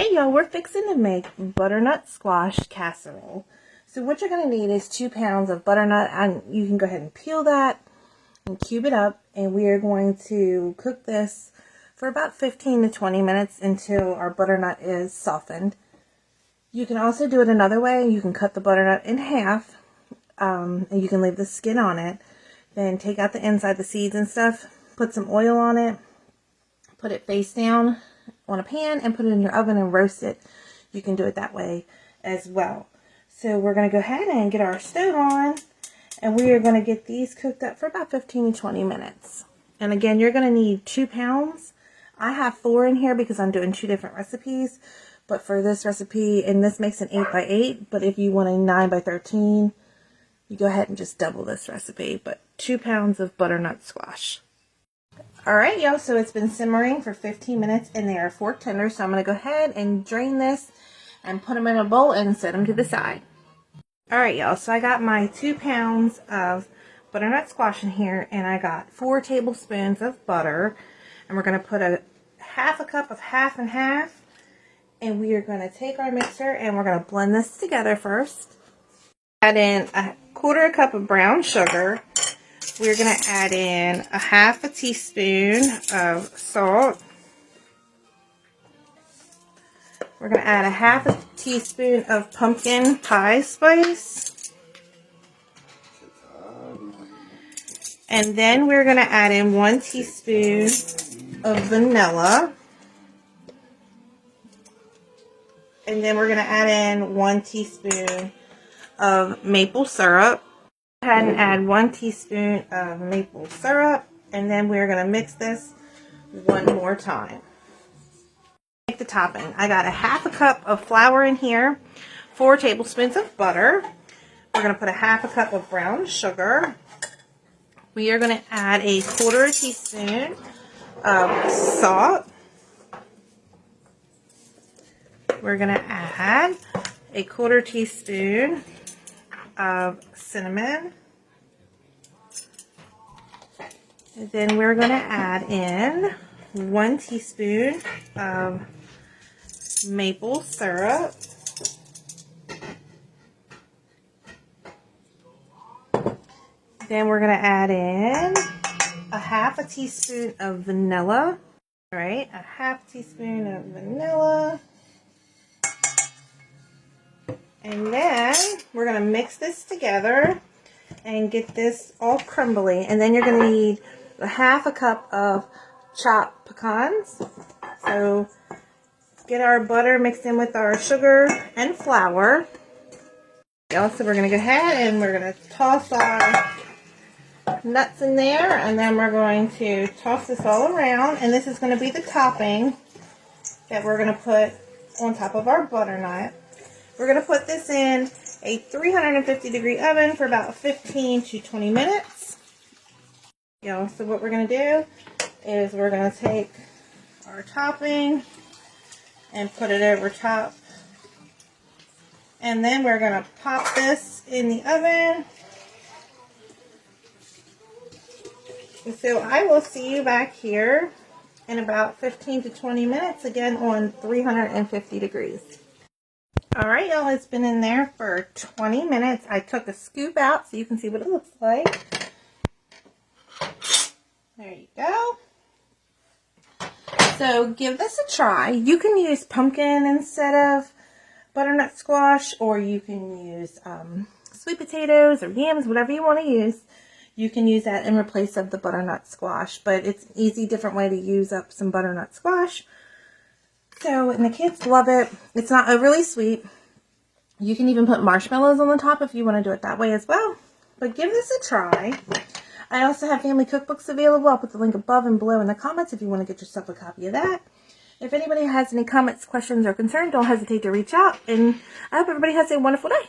Alright y'all, we're fixing to make butternut squash casserole. So what you're going to need is 2 pounds of butternut, and you can go ahead and peel that and cube it up, and we are going to cook this for about 15 to 20 minutes until our butternut is softened. You can also do it another way. You can cut the butternut in half, and you can leave the skin on it. Then take out the inside, the seeds and stuff, put some oil on it, put it face down on a pan and put it in your oven and roast it. You can do it that way as well. So we're going to go ahead and get our stove on, and we are going to get these cooked up for about 15 to 20 minutes. And again, you're going to need 2 pounds. I have 4 in here because I'm doing 2 different recipes. But for this recipe, and this makes an 8 by 8, but if you want a 9 by 13, you go ahead and just double this recipe. But 2 pounds of butternut squash. Alright y'all, so it's been simmering for 15 minutes and they are fork tender. So I'm going to go ahead and drain this and put them in a bowl and set them to the side. Alright y'all, so I got my 2 pounds of butternut squash in here, and I got 4 tablespoons of butter. And we're going to put a half a cup of half and half. And we are going to take our mixer and we're going to blend this together first. Add in a 1/4 cup of brown sugar. We're going to add in a half a teaspoon of salt. We're going to add a half a teaspoon of pumpkin pie spice. And then we're going to add in 1 teaspoon of vanilla. And then we're going to add in 1 teaspoon of maple syrup. Go ahead and add 1 teaspoon of maple syrup, and then we're going to mix this one more time. Make the topping. I got a half a cup of flour in here, 4 tablespoons of butter. We're going to put a half a cup of brown sugar. We are going to add a 1/4 teaspoon of salt. We're going to add a 1/4 teaspoon of cinnamon. And then we're going to add in 1 teaspoon of maple syrup. Then we're going to add in a half a teaspoon of vanilla. All right, a half teaspoon of vanilla. And then we're going to mix this together and get this all crumbly. And then you're going to need a half a cup of chopped pecans. So get our butter mixed in with our sugar and flour. Also, we're going to go ahead and we're going to toss our nuts in there. And then we're going to toss this all around. And this is going to be the topping that we're going to put on top of our butternut. We're going to put this in a 350 degree oven for about 15 to 20 minutes. So what we're going to do is we're going to take our topping and put it over top. And then we're going to pop this in the oven. And so I will see you back here in about 15 to 20 minutes, again on 350 degrees. Alright y'all, it's been in there for 20 minutes. I took a scoop out so you can see what it looks like. There you go. So give this a try. You can use pumpkin instead of butternut squash, or you can use sweet potatoes or yams, whatever you want to use. You can use that in replace of the butternut squash, but it's an easy, different way to use up some butternut squash. So, and the kids love it. It's not overly sweet. You can even put marshmallows on the top if you want to do it that way as well. But give this a try. I also have family cookbooks available. I'll put the link above and below in the comments if you want to get yourself a copy of that. If anybody has any comments, questions, or concerns, don't hesitate to reach out. And I hope everybody has a wonderful day.